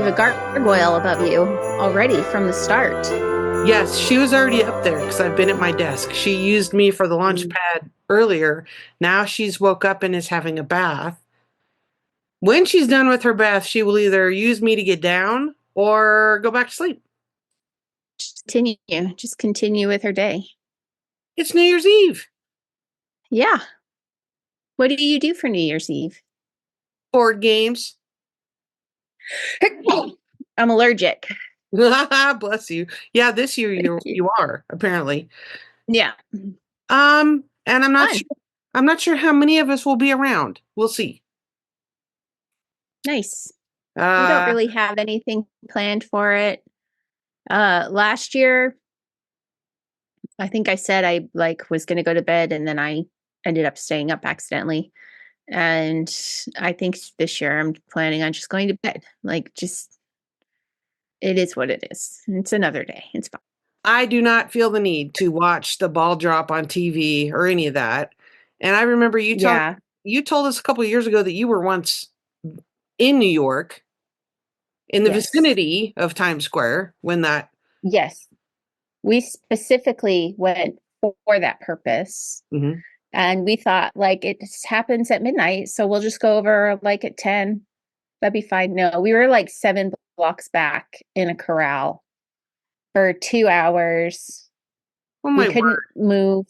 have a gargoyle above you already from the start. Yes, she was already up there because I've been at my desk. She used me for the launch pad earlier. Now she's woke up and is having a bath. When she's done with her bath, she will either use me to get down or go back to sleep. Just continue with her day. It's New Year's Eve. Yeah. What do you do for New Year's Eve? Board games. I'm allergic. Bless you. Yeah, this year you are, apparently. Yeah. And I'm not sure how many of us will be around. We'll see. Nice. We don't really have anything planned for it. Last year, I think I said I was going to go to bed and then I ended up staying up accidentally. And I think this year I'm planning on just going to bed. It is what it is. It's another day. It's fine. I do not feel the need to watch the ball drop on TV or any of that. And I remember you told us a couple of years ago that you were once in New York in the vicinity of Times Square when that. Yes. We specifically went for that purpose. Mm-hmm. And we thought it happens at midnight. So we'll just go over at 10. That'd be fine. No, we were 7 blocks back in a corral for 2 hours. Oh my we couldn't move.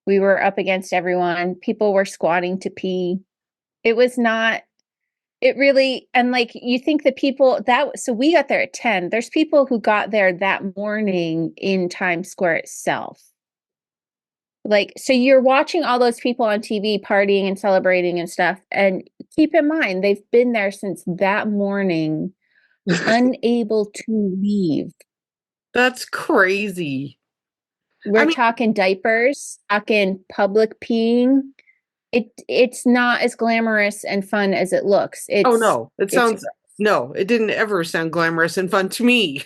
We were up against everyone. People were squatting to pee. It was not, it really, and you think the people so we got there at 10. There's people who got there that morning in Times Square itself. So you're watching all those people on TV partying and celebrating and stuff. And keep in mind, they've been there since that morning, unable to leave. That's crazy. We're talking diapers, talking public peeing. It's not as glamorous and fun as it looks. It didn't ever sound glamorous and fun to me.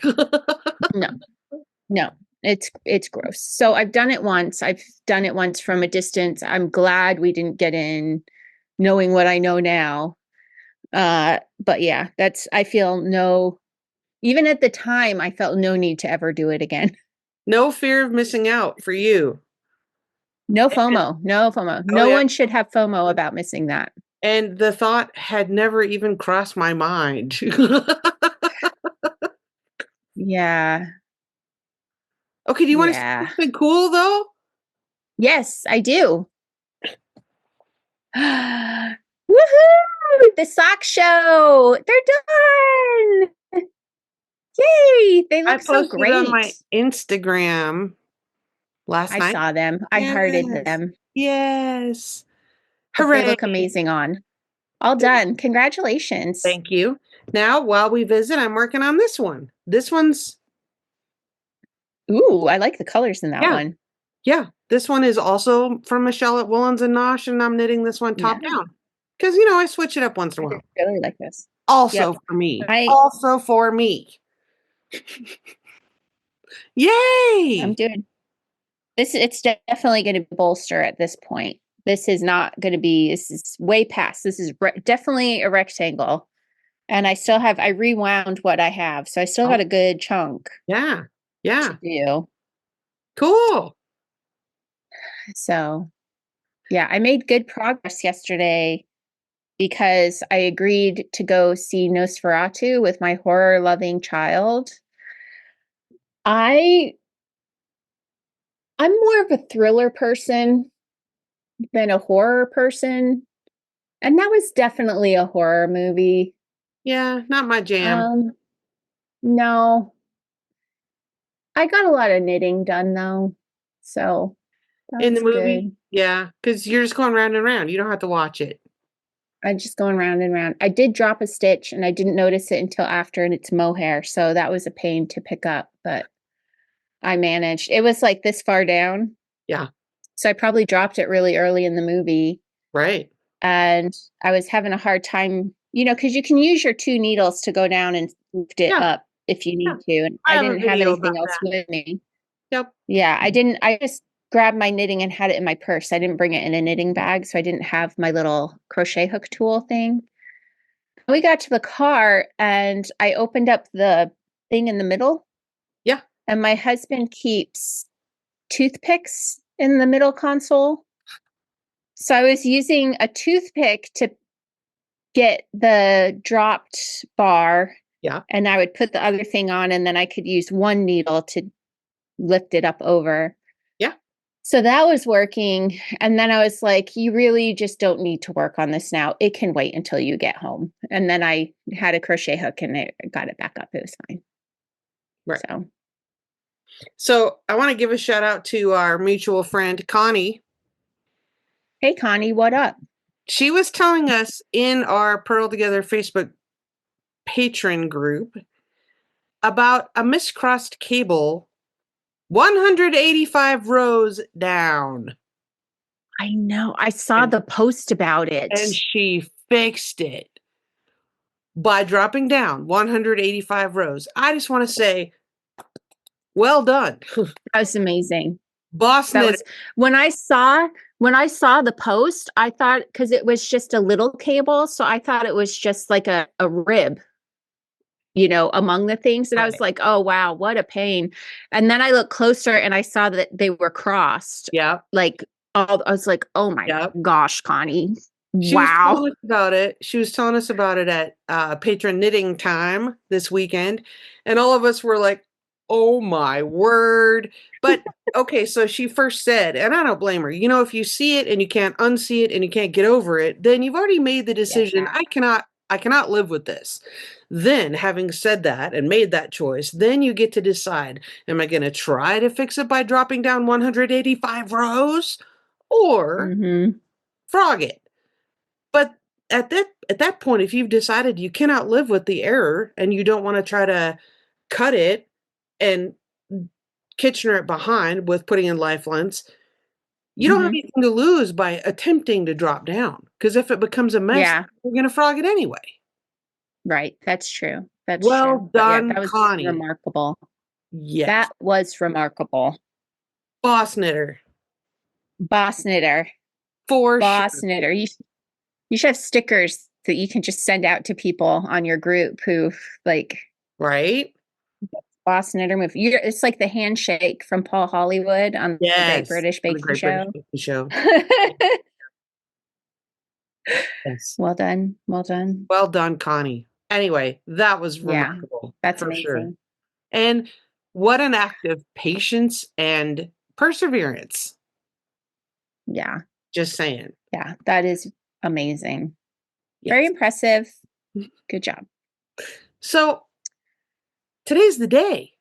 No, it's gross. So I've done it once. I've done it once from a distance. I'm glad we didn't get in, knowing what I know now. But yeah, I feel even at the time, I felt no need to ever do it again. No fear of missing out for you. No FOMO. No FOMO. No one should have FOMO about missing that. And the thought had never even crossed my mind. Yeah. Okay, do you want to see something cool, though? Yes, I do. Woohoo! The sock show! They're done! Yay! They look so great. I posted on my Instagram last night. I saw them. I hearted them. Yes. Hooray! They look amazing on. All done. Congratulations. Thank you. Now, while we visit, I'm working on this one. This one's... Ooh, I like the colors in that one. Yeah. This one is also from Michelle at Woolens and Nosh, and I'm knitting this one top down. Because, I switch it up once in a while. I really like this. Also for me. Also for me. Yay! I'm doing this. It's definitely going to bolster at this point. This is not going to be, this is way past. This is definitely a rectangle. And I rewound what I have. So I still got a good chunk. Yeah. Yeah. To do. Cool. So, yeah, I made good progress yesterday because I agreed to go see Nosferatu with my horror-loving child. I'm more of a thriller person than a horror person. And that was definitely a horror movie. Yeah, not my jam. No. I got a lot of knitting done, though. So, in the movie? Good. Yeah, because you're just going round and round. You don't have to watch it. I'm just going round and round. I did drop a stitch, and I didn't notice it until after, and it's mohair. So that was a pain to pick up, but I managed. It was this far down. Yeah. So I probably dropped it really early in the movie. Right. And I was having a hard time, because you can use your 2 needles to go down and lift it up if you need to. And I didn't have anything else with me. Yep. Yeah, I just grabbed my knitting and had it in my purse. I didn't bring it in a knitting bag, so I didn't have my little crochet hook tool thing. We got to the car and I opened up the thing in the middle. Yeah. And my husband keeps toothpicks in the middle console. So I was using a toothpick to get the dropped bar. Yeah. And I would put the other thing on, and then I could use one needle to lift it up over. Yeah. So that was working. And then I was like, you really just don't need to work on this now. It can wait until you get home. And then I had a crochet hook and I got it back up. It was fine. Right. So I want to give a shout out to our mutual friend, Connie. Hey, Connie, what up? She was telling us in our Purl Together Facebook patron group about a miscrossed cable 185 rows down. I know. I saw the post about it. And she fixed it by dropping down 185 rows. I just want to say, well done. That was amazing. Boss knitter. When I saw the post, I thought, because it was just a little cable, so I thought it was just like a rib, among the things. And I was like, oh, wow, what a pain. And then I looked closer and I saw that they were crossed. Yeah. I was like, oh my gosh, Connie. She wow. Was telling us about it. She was telling us about it at patron knitting time this weekend. And all of us were like, oh my word. But okay, so she first said, and I don't blame her, if you see it and you can't unsee it and you can't get over it, then you've already made the decision. Yeah. I cannot live with this. Then, having said that and made that choice, then you get to decide, am I going to try to fix it by dropping down 185 rows or frog it? But at that point, if you've decided you cannot live with the error and you don't want to try to cut it and Kitchener it behind with putting in lifelines, you don't have anything to lose by attempting to drop down. Because if it becomes a mess, we're going to frog it anyway. Right. That's true. That's well done, that was Connie. Remarkable. Yes. That was remarkable. Boss knitter. Boss knitter. For Boss sure. knitter. You should have stickers that you can just send out to people on your group who right. Boss knitter move. It's like the handshake from Paul Hollywood on the Great British Baking Show. Yes. Well done. Well done. Well done, Connie. Anyway, that was remarkable. That's amazing. Sure. And what an act of patience and perseverance. Yeah. Just saying. Yeah, that is amazing. Yes. Very impressive. Good job. So today's the day.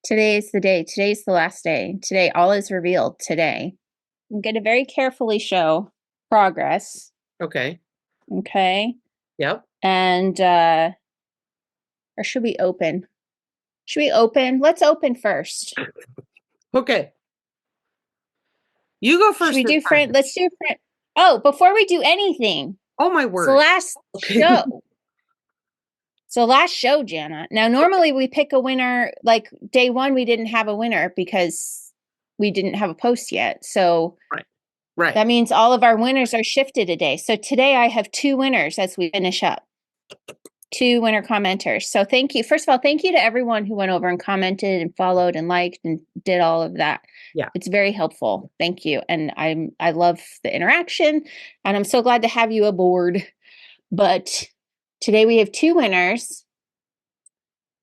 Today's the day. Today's the last day. Today, all is revealed today. I'm going to very carefully show progress. Okay. Yep. And, or should we open? Let's open first. Okay. You go first. Should we do friend? Let's do friend. Oh, before we do anything. Oh my word. It's the last show. So last show, Jana. Now, normally we pick a winner, like day one, we didn't have a winner because we didn't have a post yet. So right. That means all of our winners are shifted a day. So today I have 2 winners as we finish up. 2 winner commenters. So thank you. First of all, thank you to everyone who went over and commented and followed and liked and did all of that. Yeah. It's very helpful. Thank you. And I love the interaction and I'm so glad to have you aboard. But today we have 2 winners.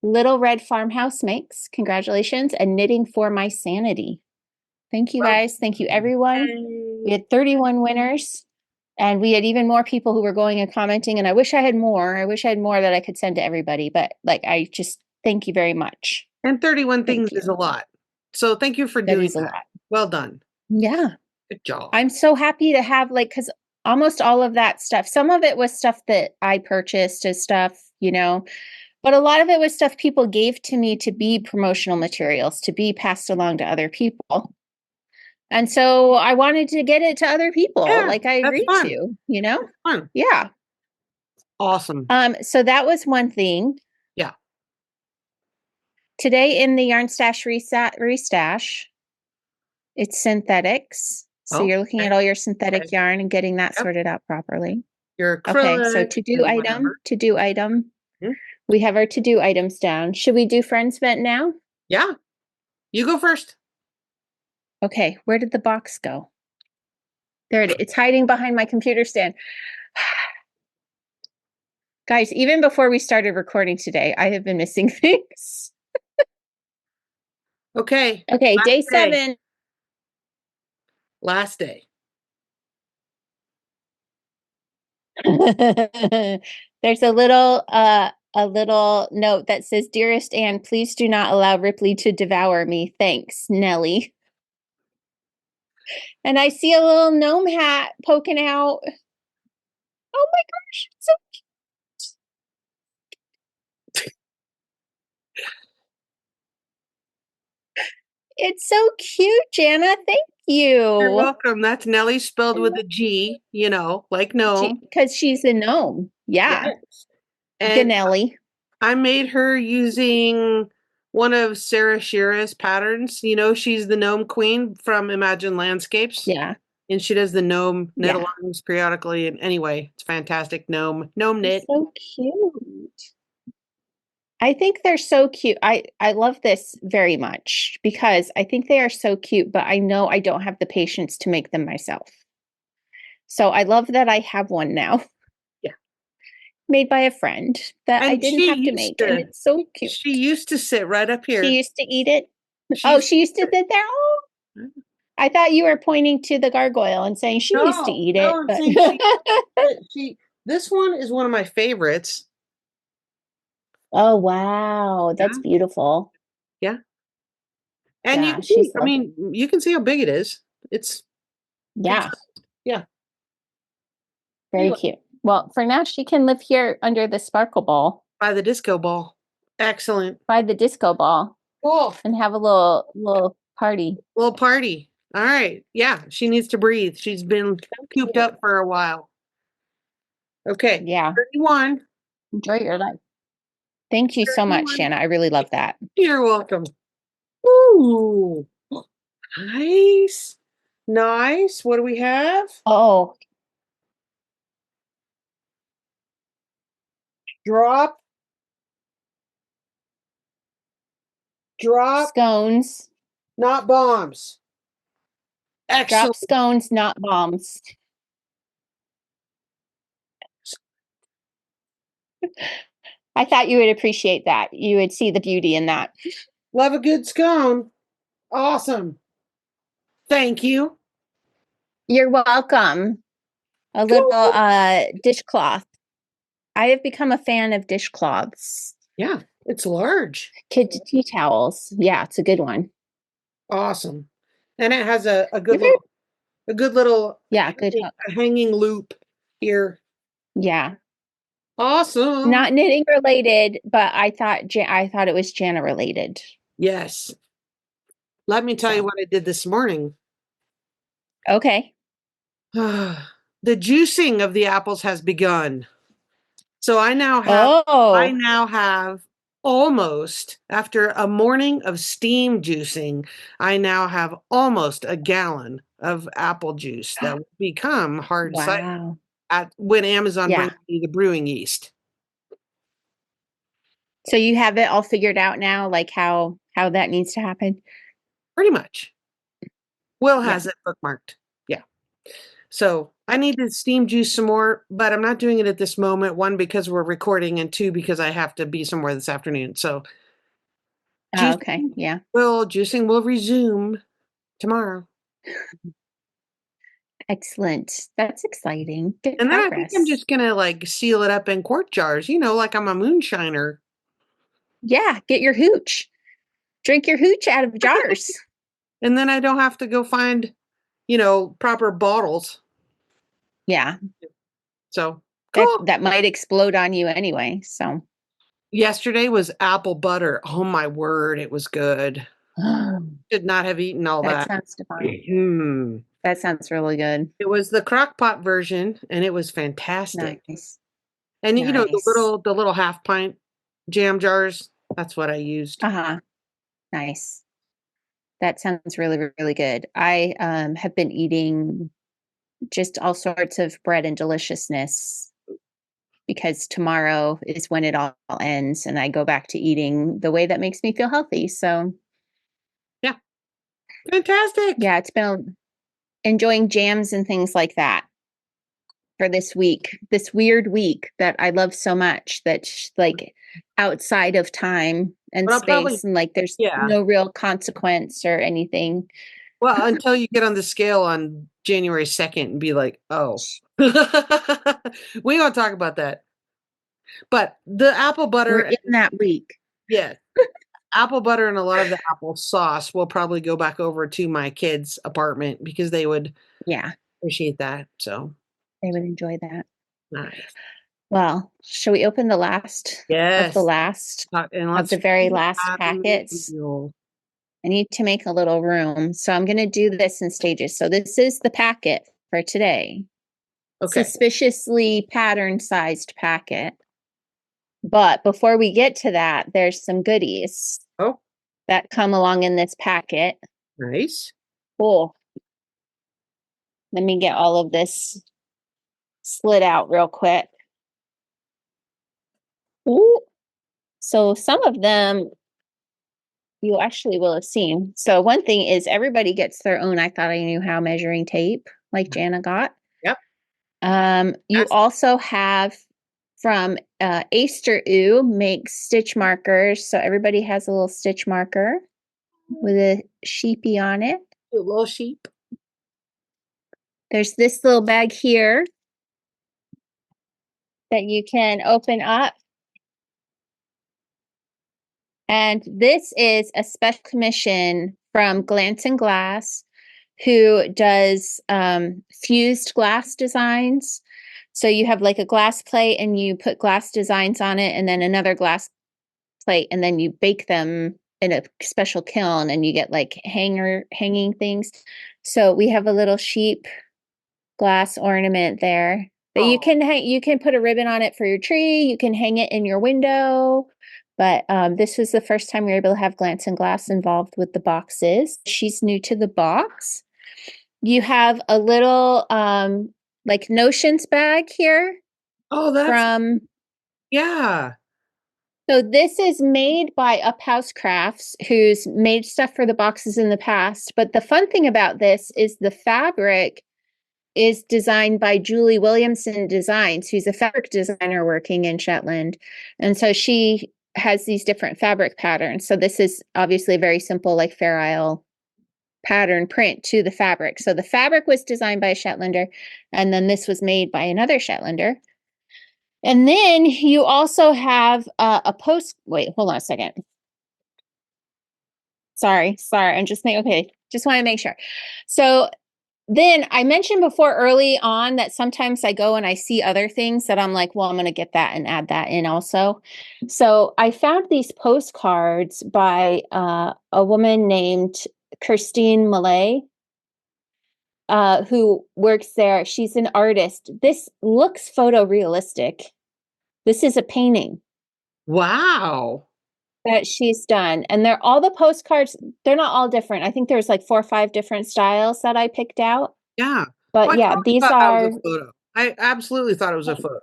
Little Red Farmhouse Makes, congratulations, and Knitting for My Sanity. Thank you guys. Thank you everyone. We had 31 winners and we had even more people who were going and commenting, and I wish I had more. I wish I had more that I could send to everybody, but I just thank you very much. And 31 things is a lot. So thank you for doing that. A lot. Well done. Yeah. Good job. I'm so happy to have because almost all of that stuff, some of it was stuff that I purchased as stuff, but a lot of it was stuff people gave to me to be promotional materials, to be passed along to other people. And so I wanted to get it to other people, like I agreed to, Fun. Yeah. Awesome. So that was one thing. Yeah. Today in the Yarn Stash Restash, it's synthetics. So you're looking at all your synthetic yarn and getting that sorted out properly. your Okay, so acrylic and whatever. to do item. Hmm? We have our to do items down. Should we do friends vent now? Yeah, you go first. Okay, where did the box go? There it is. It's hiding behind my computer stand. Guys, even before we started recording today, I have been missing things. Okay. Okay, day 7. Last day. There's a little note that says, "Dearest Anne, please do not allow Ripley to devour me. Thanks, Nellie." And I see a little gnome hat poking out. Oh my gosh, it's so it's so cute, Jana. Thank You're you. welcome. That's Nellie spelled with a G, like gnome. Because she's a gnome. Yeah. Yes. And Ganelli. I made her using one of Sarah Shira's patterns. She's the gnome queen from Imagine Landscapes. Yeah. And she does the gnome knit Yeah. alongs periodically. And anyway, it's fantastic. Gnome knit. It's so cute. I think they're so cute. I love this very much because I think they are so cute, but I know I don't have the patience to make them myself. So I love that I have one now. Yeah. Made by a friend that I didn't have to make. And it's so cute. She used to sit right up here. She used to eat it. She used to sit there. Oh. I thought you were pointing to the gargoyle and saying she used to eat it. But... this one is one of my favorites. Oh, wow. That's beautiful. Yeah. And you can see how big it is. It's yeah. Yeah. Very cute. Well, for now, she can live here under the sparkle ball. By the disco ball. Excellent. By the disco ball. Cool. And have a little party. Little party. All right. Yeah, she needs to breathe. She's been cooped up for a while. Okay. Yeah. 31. Enjoy your life. Thank you so much, Jana. I really love that. You're welcome. Ooh. Nice. Nice. What do we have? Oh. Drop. Scones. Not bombs. Excellent. Drop scones, not bombs. I thought you would appreciate that. You would see the beauty in that. Love a good scone. Awesome. Thank you. You're welcome. A little dishcloth. I have become a fan of dishcloths. Yeah, it's large. Kid tea towels. Yeah, it's a good one. Awesome. And it has a good little hanging loop here. Yeah. Awesome. Not knitting related, but I thought it was Jana related. Yes. Let me tell you what I did this morning. Okay. The juicing of the apples has begun. So I now have almost, after a morning of steam juicing, I now have almost a gallon of apple juice that will become hard cider when Amazon brings me the brewing yeast. So you have it all figured out now, like how that needs to happen? Pretty much. Will has it bookmarked. Yeah. So I need to steam juice some more, but I'm not doing it at this moment. 1, because we're recording, and 2, because I have to be somewhere this afternoon. So okay. Yeah. Juicing will resume tomorrow. Excellent. That's exciting. Good and progress. Then I think I'm just going to seal it up in quart jars, like I'm a moonshiner. Yeah. Get your hooch. Drink your hooch out of jars. And then I don't have to go find, proper bottles. Yeah. So cool. That might explode on you anyway. So yesterday was apple butter. Oh my word. It was good. Should not have eaten all that. That sounds divine. That sounds really good. It was the crock pot version, and it was fantastic. Nice. And the little half pint jam jars, that's what I used. Nice. That sounds really, really good. I have been eating just all sorts of bread and deliciousness, because tomorrow is when it all ends and I go back to eating the way that makes me feel healthy. So yeah. Fantastic. Yeah, it's been enjoying jams and things like that for this week, this weird week that I love so much, that's like outside of time and space, and like there's no real consequence or anything. Well, until you get on the scale on January 2nd and be like, oh, we don't talk about that. But the apple butter. We're in that week. Yeah. Apple butter and a lot of the apple sauce will probably go back over to my kids' apartment because they would appreciate that. So they would enjoy that. Nice. Well, shall we open the last of the last of the very last packets? I need to make a little room. So I'm going to do this in stages. So this is the packet for today. Okay. Suspiciously pattern sized packet. But before we get to that, there's some goodies that come along in this packet. Nice. Cool. Let me get all of this slid out real quick. Ooh. So some of them you actually will have seen. So one thing is everybody gets their own I thought I knew how measuring tape, like Jana got. Yep. You also have from Aster Ooh makes stitch markers. So everybody has a little stitch marker with a sheepy on it. A little sheep. There's this little bag here that you can open up. And this is a special commission from Glance and Glass, who does fused glass designs. So you have like a glass plate and you put glass designs on it, and then another glass plate, and then you bake them in a special kiln and you get like hanging things. So we have a little sheep glass ornament there that you can put a ribbon on it for your tree. You can hang it in your window. But this was the first time we were able to have Glance and Glass involved with the boxes. She's new to the box. You have a little like notions bag here. Oh, that's yeah. So this is made by Up House Crafts, who's made stuff for the boxes in the past. But the fun thing about this is the fabric is designed by Julie Williamson Designs, who's a fabric designer working in Shetland. And so she has these different fabric patterns. So this is obviously a very simple, like Fair Isle pattern print to the fabric. So the fabric was designed by a Shetlander, and then this was made by another Shetlander. And then you also have wait, hold on a second. Sorry. I'm just just want to make sure. So then I mentioned before early on that sometimes I go and I see other things that I'm like, well, I'm going to get that and add that in also. So I found these postcards by a woman named Christine Millay, who works there. She's an artist. This looks photorealistic. This is a painting. Wow. That she's done. And they're all the postcards. They're not all different. I think there's like 4 or 5 different styles that I picked out. Yeah. But well, yeah, these are. I absolutely thought it was a photo.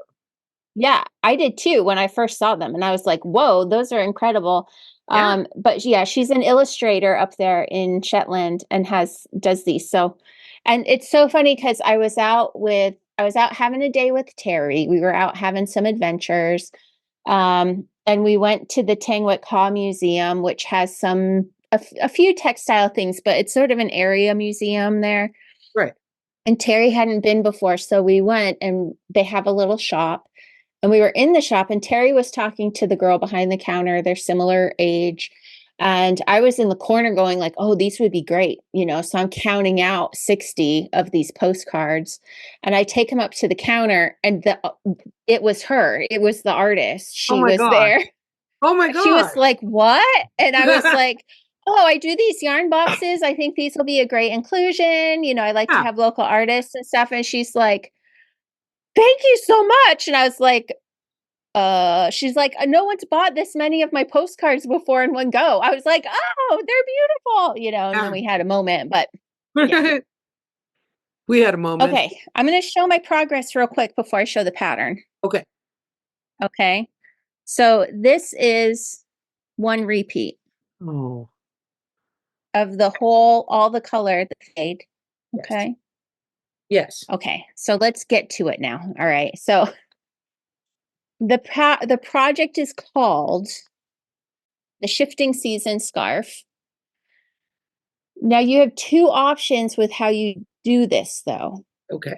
Yeah, I did too when I first saw them. And I was like, whoa, those are incredible. Yeah. But yeah, she's an illustrator up there in Shetland and does these. So, and it's so funny because I was out having a day with Terri. We were out having some adventures. And we went to the Tangwit Kaw Museum, which has a few textile things, but it's sort of an area museum there. Right. And Terri hadn't been before, so we went, and they have a little shop. And we were in the shop, and Terri was talking to the girl behind the counter. They're similar age. And I was in the corner going like, oh, these would be great. So I'm counting out 60 of these postcards, and I take them up to the counter, and it was her. It was the artist. She was there. Oh my God. She was like, what? And I was like, oh, I do these yarn boxes. I think these will be a great inclusion. I like to have local artists and stuff. And she's like, thank you so much. And I was like, she's like, no one's bought this many of my postcards before in one go. I was like, oh, they're beautiful, and then we had a moment, but yeah. We had a moment. Okay, I'm going to show my progress real quick before I show the pattern. Okay. Okay. So this is one repeat. Oh. Of the whole, all the color, the fade. Okay. Yes. Okay. So let's get to it now. All right. So the project is called the Shifting Season Scarf. Now you have two options with how you do this though. Okay.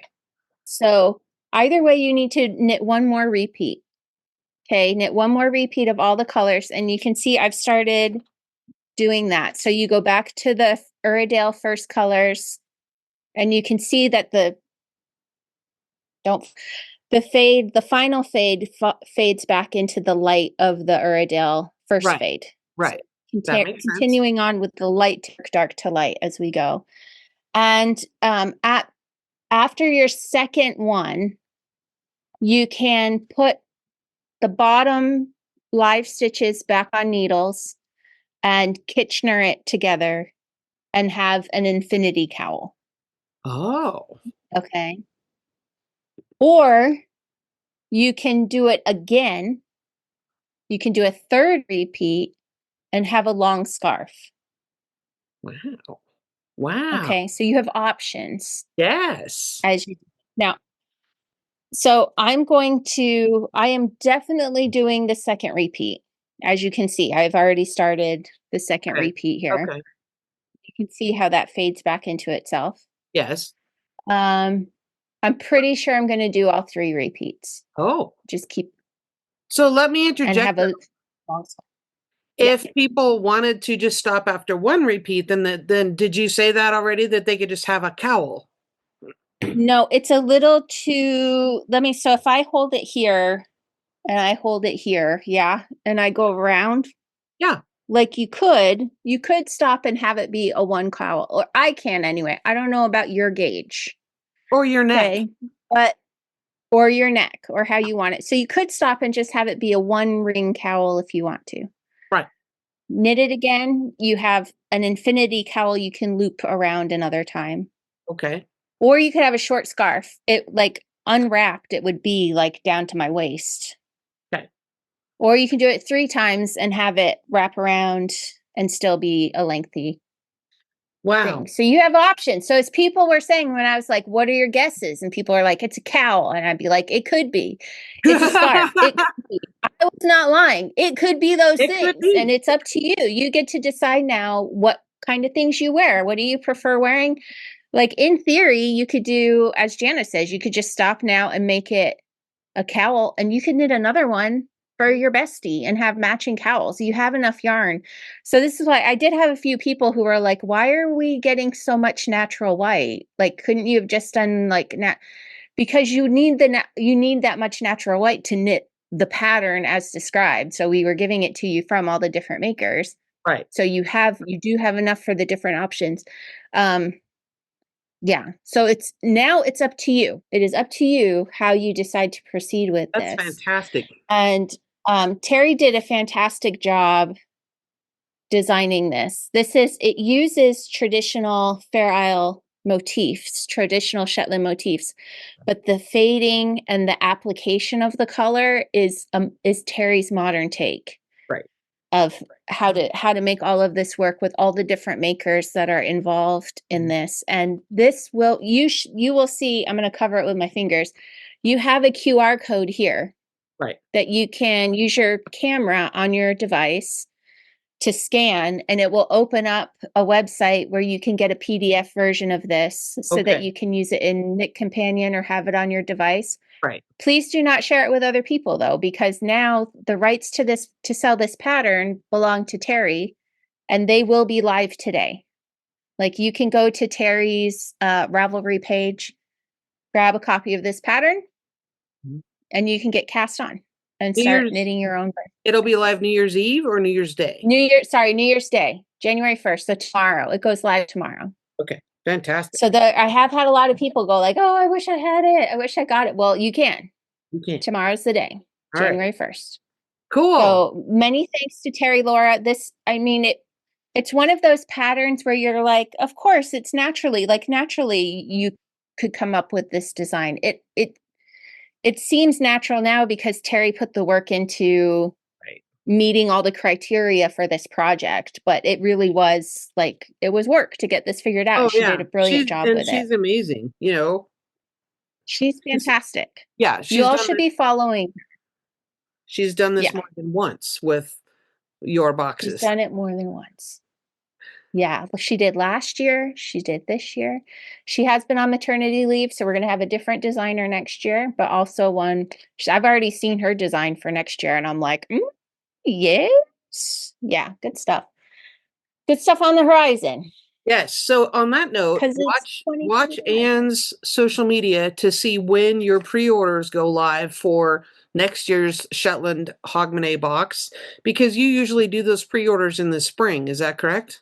So either way, you need to knit one more repeat. Okay. Knit one more repeat of all the colors. And you can see I've started doing that. So you go back to the Uradale first colors and you can see that the final fade fades back into the light of the Uradale first fade. Right. So continuing on with the light, dark to light as we go. And after your second one, you can put the bottom live stitches back on needles and Kitchener it together and have an infinity cowl. Oh. Okay. Or you can do it again. You can do a third repeat and have a long scarf. Wow. Wow. Okay, so you have options. Yes. Now, so I am definitely doing the second repeat. As you can see, I've already started the second repeat here. Okay. You can see how that fades back into itself. Yes. I'm pretty sure I'm going to do all three repeats. Oh. Just keep. So let me interject. And have a if people wanted to just stop after one repeat, then did you say that already, that they could just have a cowl? No, it's a little too, so if I hold it here and I hold it here, yeah, and I go around. Yeah. Like you could stop and have it be a one cowl, or I can anyway. I don't know about your gauge. Or your neck. Okay, or your neck, or how you want it. So you could stop and just have it be a one ring cowl if you want to. Right. Knit it again. You have an infinity cowl you can loop around another time. Okay. Or you could have a short scarf. It like unwrapped, it would be like down to my waist. Okay. Or you can do it 3 times and have it wrap around and still be a lengthy thing. So you have options. So as people were saying when I was like, what are your guesses? And people are like, it's a cowl. And I'd be like, it could be. It's a scarf. It could be. I was not lying. It could be those things. And it's up to you. You get to decide now what kind of things you wear. What do you prefer wearing? Like in theory, you could do, as Jana says, you could just stop now and make it a cowl, and you could knit another one for your bestie and have matching cowls. You have enough yarn. So this is why I did have a few people who were like, why are we getting so much natural white? Like, couldn't you have just done like because you need that much natural white to knit the pattern as described. So we were giving it to you from all the different makers. Right. So you do have enough for the different options. Yeah. So it's up to you. It is up to you how you decide to proceed with this. That's fantastic. And Terri did a fantastic job designing this. It uses traditional Fair Isle motifs, traditional Shetland motifs, but the fading and the application of the color is Terri's modern take. Right. Of how to make all of this work with all the different makers that are involved in this. And this will, you will see, I'm going to cover it with my fingers. You have a QR code here. Right. That you can use your camera on your device to scan, and it will open up a website where you can get a PDF version of this so that you can use it in Knit Companion or have it on your device. Right. Please do not share it with other people though, because now the rights to sell this pattern belong to Terri, and they will be live today. Like you can go to Terri's Ravelry page, grab a copy of this pattern, and you can get cast on and start knitting your own. It'll be live New Year's Eve or New Year's Day? New Year's Day, January 1st. So tomorrow. It goes live tomorrow. Okay. Fantastic. So I have had a lot of people go like, oh, I wish I had it. I wish I got it. Well, you can. You can. Tomorrow's the day, January 1st. Cool. So many thanks to Terri Laura. It's one of those patterns where you're like, of course, it's naturally could come up with this design. It seems natural now because Terri put the work into meeting all the criteria for this project, but it really was like, it was work to get this figured out. She did a brilliant job with it. She's amazing, you know. She's fantastic. Yeah, you all should be following. She's done this more than once with your boxes. She's done it more than once. Yeah, well, she did last year. She did this year. She has been on maternity leave, so we're going to have a different designer next year, but also one. I've already seen her design for next year, and I'm like, yes. Yeah, good stuff. Good stuff on the horizon. Yes. So on that note, watch Anne's social media to see when your pre-orders go live for next year's Shetland Hogmanay box, because you usually do those pre-orders in the spring. Is that correct?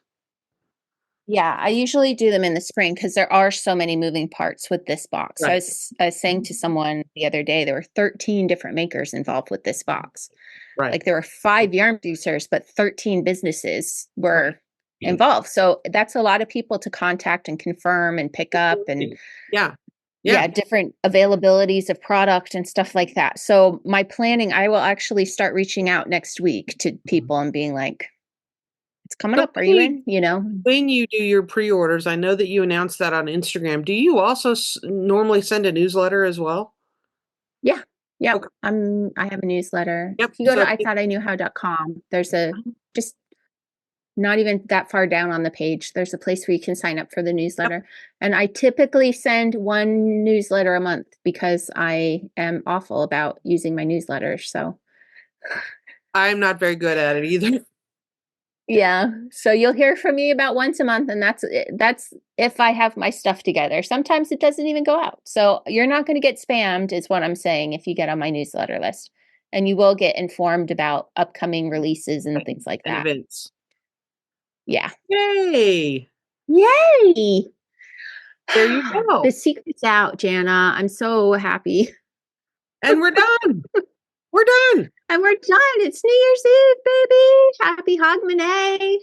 Yeah, I usually do them in the spring because there are so many moving parts with this box. Right. I was saying to someone the other day, there were 13 different makers involved with this box. Right. Like there were 5 yarn producers, but 13 businesses were involved. So that's a lot of people to contact and confirm and pick up and different availabilities of product and stuff like that. So my planning, I will actually start reaching out next week to people and being like, it's coming up. Are you in? You know, when you do your pre-orders, I know that you announced that on Instagram. Do you also normally send a newsletter as well? Yeah. Yeah. Okay. I have a newsletter. Yep. If you go to ithoughtiknewhow.com, there's just not even that far down on the page, there's a place where you can sign up for the newsletter. Yep. And I typically send one newsletter a month because I am awful about using my newsletters. So I'm not very good at it either. Yeah. So you'll hear from me about once a month, and that's if I have my stuff together. Sometimes it doesn't even go out. So you're not going to get spammed is what I'm saying if you get on my newsletter list. And you will get informed about upcoming releases and things like that. Events. Yeah. Yay. Yay. There you go. The secret's out, Jana. I'm so happy. And we're done. We're done. And we're done. It's New Year's Eve, baby. Happy Hogmanay.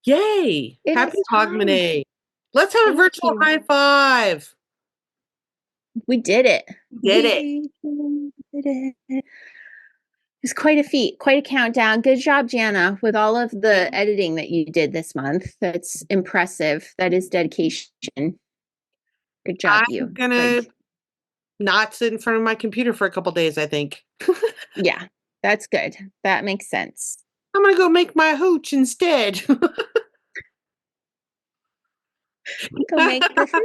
Yay. Happy Hogmanay. Let's have a virtual high five. We did it. We did it. It was quite a feat, quite a countdown. Good job, Jana, with all of the editing that you did this month. That's impressive. That is dedication. Good job, you. I'm going to not sit in front of my computer for a couple days, I think. Yeah, that's good. That makes sense. I'm going to go make my hooch instead. Go make the food.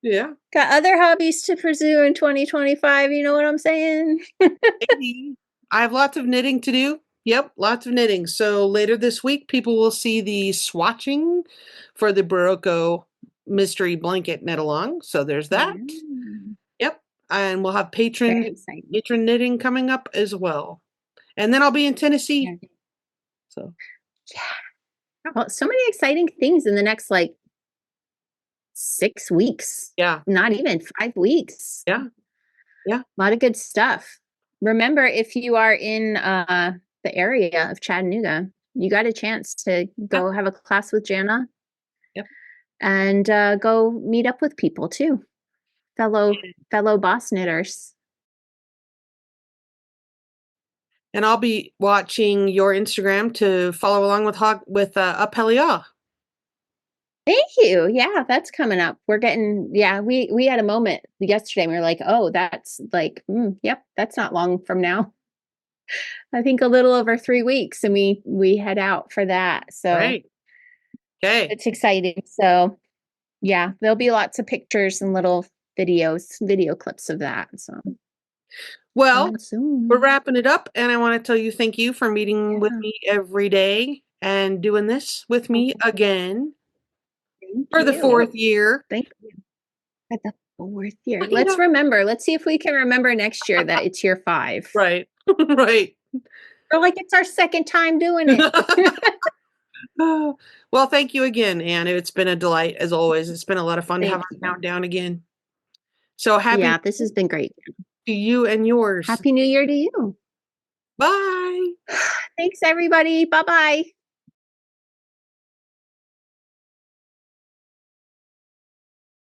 Yeah. Got other hobbies to pursue in 2025. You know what I'm saying? I have lots of knitting to do. Yep, lots of knitting. So later this week, people will see the swatching for the Berroco mystery blanket knit along. So there's that. Yep. And we'll have patron knitting coming up as well. And then I'll be in Tennessee. Yeah. So yeah. Well, so many exciting things in the next 6 weeks. Yeah. Not even 5 weeks. Yeah. Yeah. A lot of good stuff. Remember, if you are in the area of Chattanooga, you got a chance to go have a class with Jana. Yep. And go meet up with people too. Fellow boss knitters. And I'll be watching your Instagram to follow along with Appelia. Thank you. Yeah, that's coming up. We're getting, we had a moment yesterday and we were like, oh, that's yep, that's not long from now. I think a little over 3 weeks and we head out for that. So right. Okay. It's exciting. So yeah, there'll be lots of pictures and little video clips of that. So well, we're wrapping it up and I want to tell you thank you for meeting with me every day and doing this with me again. For the 4th year. Thank you. For the 4th year. Let's remember. Let's see if we can remember next year that it's year 5. Right. Right. Or like it's our 2nd time doing it. Well, thank you again, Anne. It's been a delight as always. It's been a lot of fun to have our countdown again. So happy. Yeah, this has been great. To you and yours. Happy New Year to you. Bye. Thanks, everybody. Bye-bye.